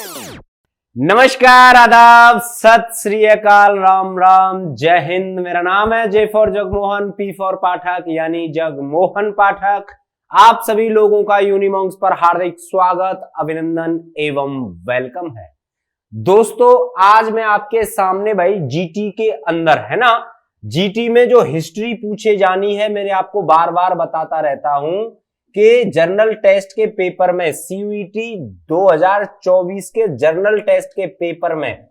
नमस्कार, आदाब, सत श्री अकाल, राम राम, जय हिंद। मेरा नाम है J for Jagmohan, P for Pathak यानी जगमोहन पाठक। आप सभी लोगों का यूनिमॉन्क्स पर हार्दिक स्वागत, अभिनंदन एवं वेलकम है। दोस्तों, आज मैं आपके सामने भाई जीटी के अंदर है ना, जीटी में जो हिस्ट्री पूछे जानी है, मैंने आपको बार बार बताता रहता हूं कि जर्नल टेस्ट के पेपर में, सीयूईटी 2024 के जर्नल टेस्ट के पेपर में,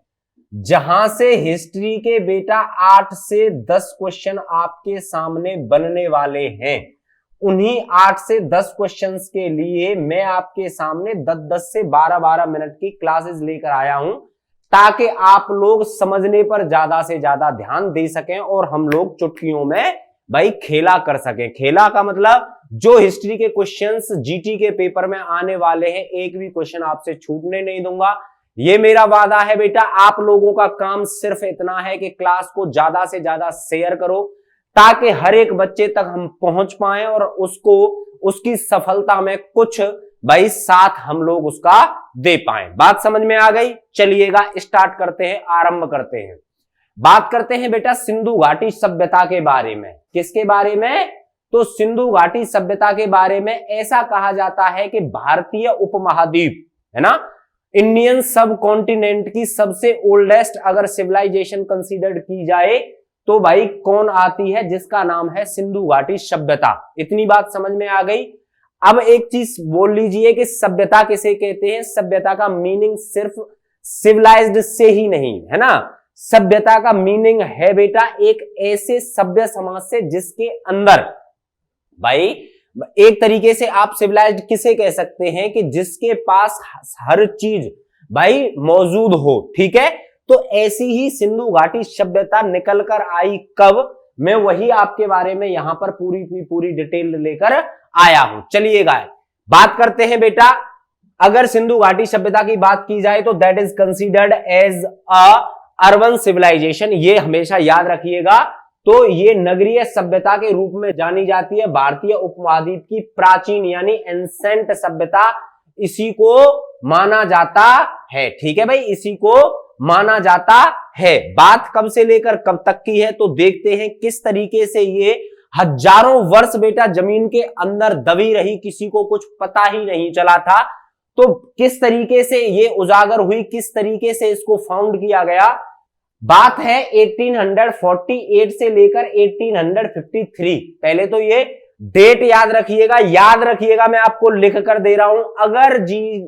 जहां से हिस्ट्री के बेटा 8 से 10 क्वेश्चन आपके सामने बनने वाले हैं, उन्हीं 8 से 10 क्वेश्चंस के लिए मैं आपके सामने 10-10 से 12-12 मिनट की क्लासेस लेकर आया हूं, ताकि आप लोग समझने पर ज्यादा से ज्यादा ध्यान दे सकें और हम लोग चुटकियों में भाई खेला कर सकें। खेला का मतलब जो हिस्ट्री के क्वेश्चंस जीटी के पेपर में आने वाले हैं, एक भी क्वेश्चन आपसे छूटने नहीं दूंगा, ये मेरा वादा है बेटा। आप लोगों का काम सिर्फ इतना है कि क्लास को ज्यादा से ज्यादा शेयर करो, ताकि हर एक बच्चे तक हम पहुंच पाए और उसको उसकी सफलता में कुछ भाई साथ हम लोग उसका दे पाए। बात समझ में आ गई? चलिएगा स्टार्ट करते हैं, आरंभ करते हैं। बात करते हैं बेटा सिंधु घाटी सभ्यता के बारे में। किसके बारे में? तो सिंधु घाटी सभ्यता के बारे में ऐसा कहा जाता है कि भारतीय उपमहाद्वीप है ना, इंडियन सब कॉन्टिनेंट की सबसे ओल्डेस्ट अगर सिविलाइजेशन कंसीडर्ड की जाए तो भाई कौन आती है? जिसका नाम है सिंधु घाटी सभ्यता। इतनी बात समझ में आ गई। अब एक चीज बोल लीजिए कि सभ्यता किसे कहते हैं। सभ्यता का मीनिंग सिर्फ सिविलाइज्ड से ही नहीं है ना, सभ्यता का मीनिंग है बेटा एक ऐसे सभ्य समाज से जिसके अंदर भाई एक तरीके से आप सिविलाइज्ड किसे कह सकते हैं कि जिसके पास हर चीज भाई मौजूद हो। ठीक है, तो ऐसी ही सिंधु घाटी सभ्यता निकल कर आई कब, मैं वही आपके बारे में यहां पर पूरी डिटेल लेकर आया हूं। चलिएगा बात करते हैं बेटा। अगर सिंधु घाटी सभ्यता की बात की जाए तो that is considered as a urban civilisation. ये हमेशा याद रखिएगा। तो ये नगरीय सभ्यता के रूप में जानी जाती है। भारतीय उपमहाद्वीप की प्राचीन यानी एंसेंट सभ्यता इसी को माना जाता है। ठीक है भाई, इसी को माना जाता है। बात कब से लेकर कब तक की है तो देखते हैं किस तरीके से ये हजारों वर्ष बेटा जमीन के अंदर दबी रही, किसी को कुछ पता ही नहीं चला था। तो किस तरीके से ये उजागर हुई, किस तरीके से इसको फाउंड किया गया। बात है 1848 से लेकर 1853। पहले तो ये डेट याद रखिएगा, मैं आपको लिख कर दे रहा हूं। अगर जी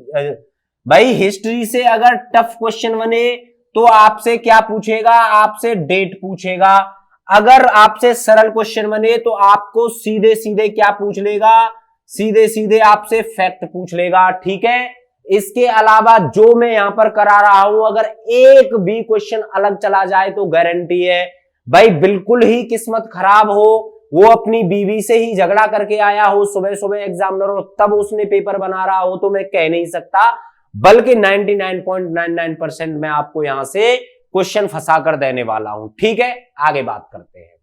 भाई हिस्ट्री से अगर टफ क्वेश्चन बने तो आपसे क्या पूछेगा? आपसे डेट पूछेगा। अगर आपसे सरल क्वेश्चन बने तो आपको सीधे सीधे क्या पूछ लेगा? सीधे सीधे आपसे फैक्ट पूछ लेगा। ठीक है, इसके अलावा जो मैं यहां पर करा रहा हूं, अगर एक भी क्वेश्चन अलग चला जाए तो गारंटी है भाई बिल्कुल ही किस्मत खराब हो, वो अपनी बीवी से ही झगड़ा करके आया हो सुबह सुबह एग्जामिनर और तब उसने पेपर बना रहा हो, तो मैं कह नहीं सकता, बल्कि 99.99% मैं आपको यहां से क्वेश्चन फंसा कर देने वाला हूं। ठीक है, आगे बात करते हैं।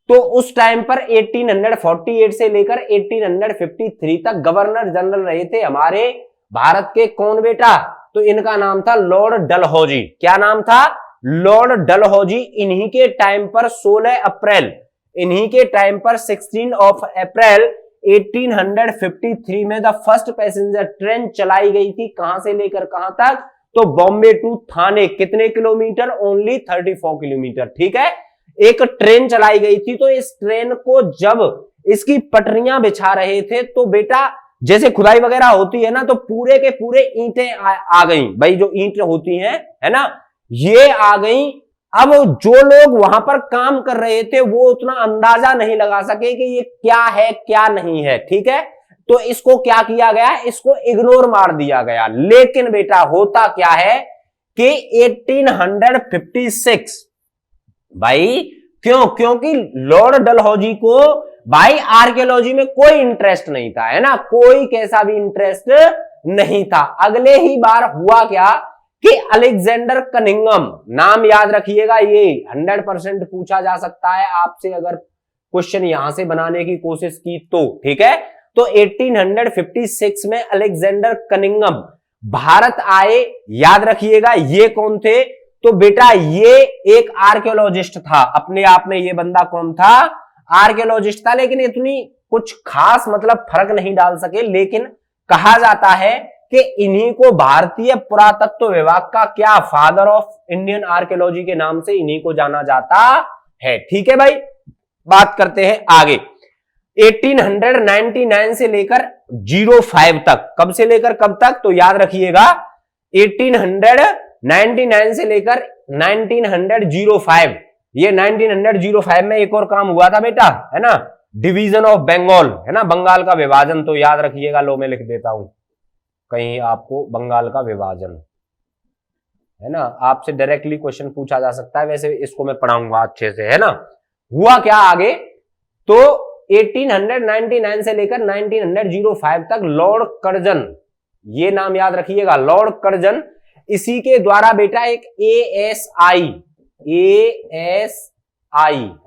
तो उस टाइम पर 1848 से लेकर 1853 तक गवर्नर जनरल रहे थे हमारे भारत के कौन बेटा? तो इनका नाम था लॉर्ड डलहौजी। क्या नाम था? लॉर्ड डलहौजी। इन्हीं के टाइम पर 16 अप्रैल, इन्हीं के टाइम पर 16 अप्रैल 1853 में द फर्स्ट पैसेंजर ट्रेन चलाई गई थी। कहां से लेकर कहां तक? तो बॉम्बे टू थाने। कितने किलोमीटर? Only 34 kilometre. ठीक है, एक ट्रेन चलाई गई थी। तो इस ट्रेन को जब इसकी पटरियां बिछा रहे थे तो बेटा जैसे खुदाई वगैरह होती है ना, तो पूरे के पूरे ईंटें आ गई भाई, जो ईंट होती हैं है ना, ये आ गई। अब जो लोग वहां पर काम कर रहे थे वो उतना अंदाजा नहीं लगा सके कि ये क्या है क्या नहीं है। ठीक है, तो इसको क्या किया गया? इसको इग्नोर मार दिया गया। लेकिन बेटा होता क्या है कि 1856 भाई, क्यों? क्योंकि लॉर्ड डलहौजी को भाई आर्कियोलॉजी में कोई इंटरेस्ट नहीं था, है ना, कोई कैसा भी इंटरेस्ट नहीं था। अगले ही बार हुआ क्या कि अलेक्जेंडर कनिंघम, नाम याद रखिएगा, ये 100% पूछा जा सकता है आपसे अगर क्वेश्चन यहां से बनाने की कोशिश की तो। ठीक है, तो 1856 में अलेक्जेंडर कनिंघम भारत आए, याद रखिएगा ये कौन थे, तो बेटा ये एक आर्कियोलॉजिस्ट था, अपने आप में ये बंदा कौन था, आर्कियोलॉजिस्ट था, लेकिन इतनी कुछ खास मतलब फर्क नहीं डाल सके। लेकिन कहा जाता है कि इन्हीं को भारतीय पुरातत्व विभाग का क्या फादर ऑफ इंडियन आर्कियोलॉजी के नाम से इन्हीं को जाना जाता है। ठीक है भाई, बात करते हैं आगे। 1899 से लेकर 05 तक, कब से लेकर कब तक, तो याद रखिएगा 1899 से लेकर 1905, ये 1905 में एक और काम हुआ था बेटा, है ना, डिवीजन ऑफ बंगाल, है ना, बंगाल का विभाजन, तो याद रखिएगा, लो मैं लिख देता हूं कहीं आपको, बंगाल का विभाजन, है ना, आपसे डायरेक्टली क्वेश्चन पूछा जा सकता है, वैसे इसको मैं पढ़ाऊंगा अच्छे से, है ना। हुआ क्या आगे, तो 1899 से लेकर 1905 तक लॉर्ड कर्जन, ये नाम याद रखिएगा, लॉर्ड कर्जन, इसी के द्वारा बेटा एक ASI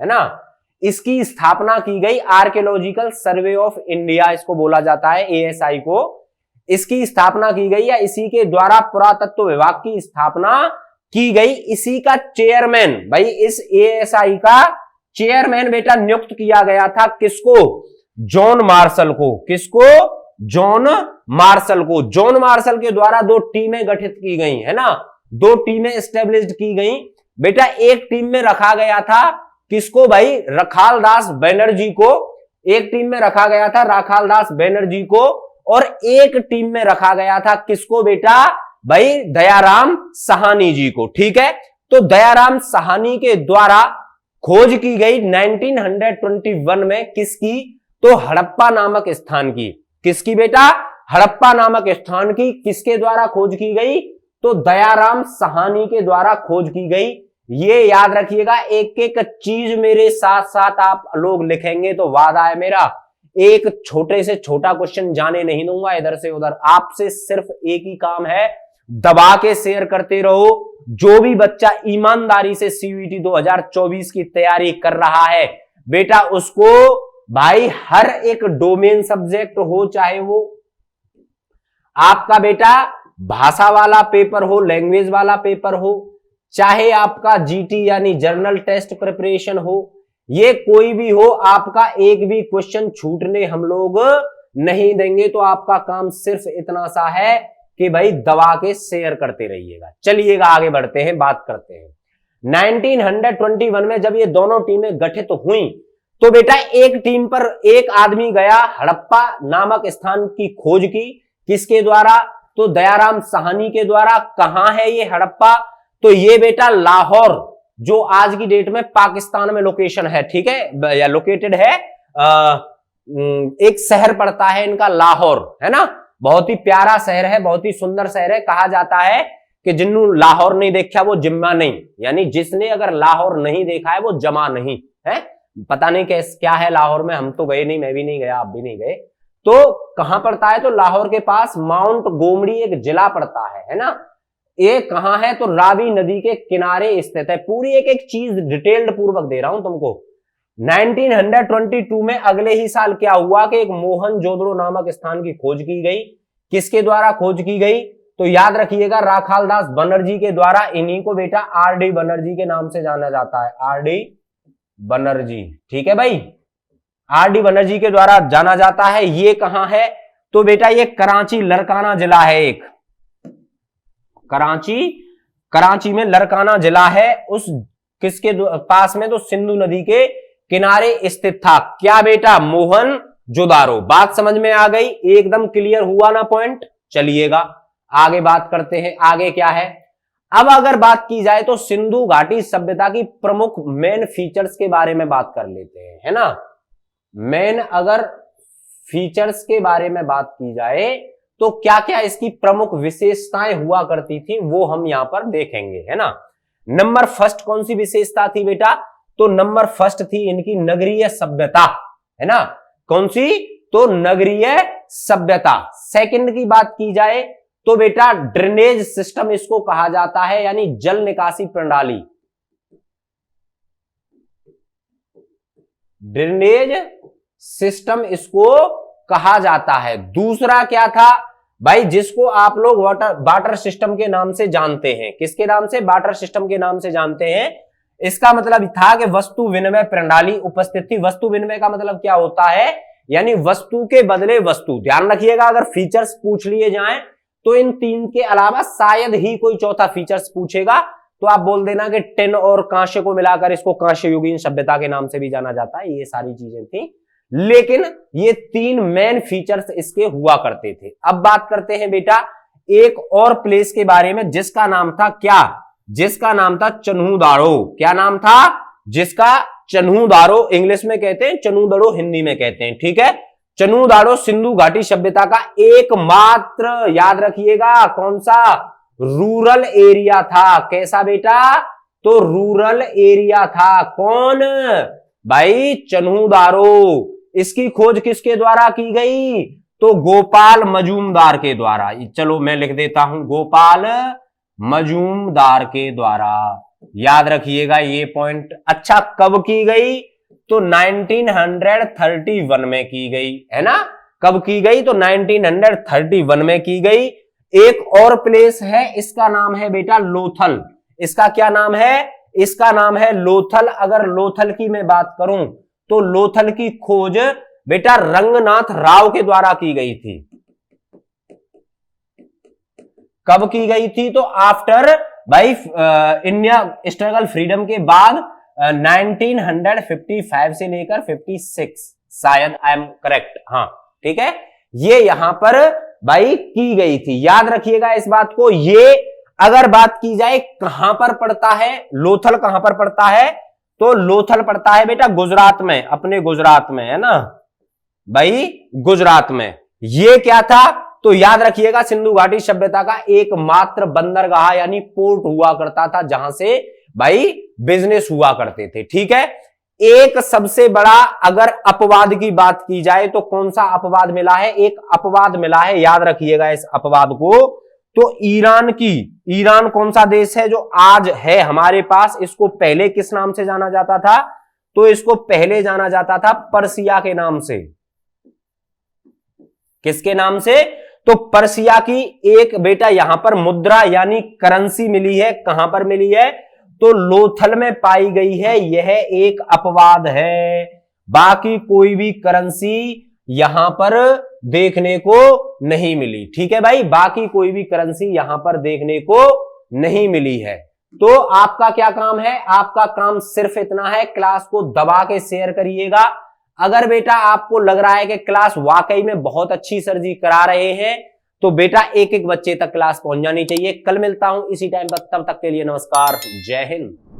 है ना, इसकी स्थापना की गई, आर्कियोलॉजिकल सर्वे ऑफ इंडिया इसको बोला जाता है, ASI को, इसकी स्थापना की गई, या इसी के द्वारा पुरातत्व विभाग की स्थापना की गई। इसी का चेयरमैन, भाई इस ASI का चेयरमैन बेटा नियुक्त किया गया था, किसको, जॉन मार्शल को, किसको, जॉन मार्शल को। जॉन मार्शल के द्वारा दो टीमें गठित की गई, है ना, दो टीमें एस्टेब्लिश्ड की गई बेटा। एक टीम में रखा गया था किसको भाई, रखाल दास बनर्जी को, एक टीम में रखा गया था राखाल दास बनर्जी को, और एक टीम में रखा गया था किसको बेटा, भाई दयाराम साहनी जी को। ठीक है, तो दयाराम साहनी के द्वारा खोज की गई 1921 में, किसकी, तो हड़प्पा नामक स्थान की, किसकी बेटा, हड़प्पा नामक स्थान की, किसके द्वारा खोज की गई, तो दयाराम साहनी के द्वारा खोज की गई। ये याद रखिएगा, एक एक चीज मेरे साथ साथ आप लोग लिखेंगे तो वादा है मेरा, एक छोटे से छोटा क्वेश्चन जाने नहीं दूंगा इधर से उधर। आपसे सिर्फ एक ही काम है, दबा के शेयर करते रहो। जो भी बच्चा ईमानदारी से CUET 2024 की तैयारी कर रहा है बेटा, उसको भाई हर एक डोमेन सब्जेक्ट हो, चाहे वो आपका बेटा भाषा वाला पेपर हो, लैंग्वेज वाला पेपर हो, चाहे आपका GT यानी जर्नल टेस्ट प्रिपरेशन हो, ये कोई भी हो, आपका एक भी क्वेश्चन छूटने हम लोग नहीं देंगे। तो आपका काम सिर्फ इतना सा है कि भाई दबा के शेयर करते रहिएगा। चलिएगा आगे बढ़ते हैं, बात करते हैं 1921 में जब ये दोनों टीमें गठित हुई, तो बेटा एक टीम पर एक आदमी गया, हड़प्पा नामक स्थान की खोज की, किसके द्वारा, तो दयाराम साहनी के द्वारा। कहां है ये हड़प्पा, तो ये बेटा लाहौर, जो आज की डेट में पाकिस्तान में लोकेशन है, ठीक है, या लोकेटेड है, एक शहर पड़ता है इनका लाहौर, है ना, बहुत ही प्यारा शहर है, बहुत ही सुंदर शहर है। कहा जाता है कि जिन्हों लाहौर नहीं देखा वो जिम्मा नहीं, यानी जिसने अगर लाहौर नहीं देखा है वो जमा नहीं है। पता नहीं क्या है लाहौर में, हम तो गए नहीं, मैं भी नहीं गया, आप भी नहीं गए। तो कहां पड़ता है, तो लाहौर के पास माउंट गोमड़ी एक जिला पड़ता है ना। ये कहां है, तो रावी नदी के किनारे स्थित है। पूरी एक एक चीज डिटेल्ड पूर्वक दे रहा हूं तुमको। 1922 में अगले ही साल क्या हुआ कि एक मोहनजोदड़ो नामक स्थान की खोज की गई। किसके द्वारा खोज की गई, तो याद रखिएगा राखाल दास बनर्जी के द्वारा। इन्हीं को बेटा RD बनर्जी के नाम से जाना जाता है, RD बनर्जी, ठीक है भाई, RD बनर्जी के द्वारा जाना जाता है। ये कहां है, तो बेटा ये कराची लरकाना जिला है, एक कराची में लरकाना जिला है, उस किसके पास में, तो सिंधु नदी के किनारे स्थित था। क्या बेटा, मोहनजोदारो। बात समझ में आ गई, एकदम क्लियर हुआ ना पॉइंट। चलिएगा आगे बात करते हैं, आगे क्या है। अब अगर बात की जाए तो सिंधु घाटी सभ्यता की प्रमुख मेन फीचर्स के बारे में बात कर लेते हैं, है ना। मेन अगर फीचर्स के बारे में बात की जाए तो क्या क्या इसकी प्रमुख विशेषताएं हुआ करती थी वो हम यहां पर देखेंगे, है ना। नंबर फर्स्ट कौन सी विशेषता थी बेटा, तो नंबर फर्स्ट थी इनकी नगरीय सभ्यता, है ना। कौन सी, तो नगरीय सभ्यता। सेकंड की बात की जाए तो बेटा ड्रेनेज सिस्टम इसको कहा जाता है, यानी जल निकासी प्रणाली। ड्रेनेज सिस्टम इसको कहा जाता है। दूसरा क्या था, भाई जिसको आप लोग बार्टर सिस्टम के नाम से जानते हैं। किसके नाम से? बार्टर सिस्टम के नाम से जानते हैं। इसका मतलब था कि वस्तु विनिमय प्रणाली उपस्थित थी। वस्तु विनिमय का मतलब क्या होता है? यानी वस्तु के बदले वस्तु। ध्यान रखिएगा, अगर फीचर्स पूछ लिए जाएं तो इन तीन के अलावा शायद ही कोई चौथा फीचर्स पूछेगा, तो आप बोल देना कि टिन और कांस्य को मिलाकर इसको कांस्य युगीन सभ्यता के नाम से भी जाना जाता है। ये सारी चीजें थी, लेकिन ये तीन मेन फीचर्स इसके हुआ करते थे। अब बात करते हैं बेटा एक और प्लेस के बारे में जिसका नाम था क्या? जिसका नाम था चन्हूदारो। क्या नाम था? जिसका चन्हूदारो इंग्लिश में कहते हैं, चन्हूदारो हिंदी में कहते हैं। ठीक है, चन्हूदारो सिंधु घाटी सभ्यता का एकमात्र, याद रखिएगा, कौन सा? रूरल एरिया था। कैसा बेटा? तो रूरल एरिया था। कौन? भाई चन्हूदारो। इसकी खोज किसके द्वारा की गई? तो गोपाल मजूमदार के द्वारा। चलो मैं लिख देता हूं, गोपाल मजूमदार के द्वारा। याद रखिएगा ये पॉइंट। अच्छा, कब की गई? तो 1931 में की गई, है ना? कब की गई? तो 1931 में की गई। एक और प्लेस है, इसका नाम है बेटा लोथल। इसका क्या नाम है? इसका नाम है लोथल। अगर लोथल की मैं बात करूं तो लोथल की खोज बेटा रंगनाथ राव के द्वारा की गई थी। कब की गई थी? तो आफ्टर भाई इंडिया स्ट्रगल फ्रीडम के बाद 1955 से लेकर 56, शायद आई एम करेक्ट। हाँ ठीक है, ये यहां पर भाई की गई थी। याद रखिएगा इस बात को। ये अगर बात की जाए कहां पर पड़ता है, लोथल कहां पर पड़ता है? तो लोथल पड़ता है बेटा गुजरात में, अपने गुजरात में, है ना भाई, गुजरात में। ये क्या था? तो याद रखिएगा सिंधु घाटी सभ्यता का एकमात्र बंदरगाह यानी पोर्ट हुआ करता था जहां से भाई बिजनेस हुआ करते थे। ठीक है, एक सबसे बड़ा अगर अपवाद की बात की जाए तो कौन सा अपवाद मिला है? एक अपवाद मिला है, याद रखिएगा इस अपवाद को। तो ईरान की, ईरान कौन सा देश है जो आज है हमारे पास? इसको पहले किस नाम से जाना जाता था? तो इसको पहले जाना जाता था पर्सिया के नाम से। किसके नाम से? तो पर्सिया की एक बेटा यहां पर मुद्रा यानी करेंसी मिली है। कहां पर मिली है? तो लोथल में पाई गई है। यह एक अपवाद है, बाकी कोई भी करेंसी यहां पर देखने को नहीं मिली। ठीक है भाई, बाकी कोई भी करेंसी यहां पर देखने को नहीं मिली है। तो आपका क्या काम है? आपका काम सिर्फ इतना है, क्लास को दबा के शेयर करिएगा। अगर बेटा आपको लग रहा है कि क्लास वाकई में बहुत अच्छी सर जी करा रहे हैं तो बेटा एक एक बच्चे तक क्लास पहुंच जानी चाहिए। कल मिलता हूं इसी टाइम पर, तब तक के लिए नमस्कार, जय हिंद।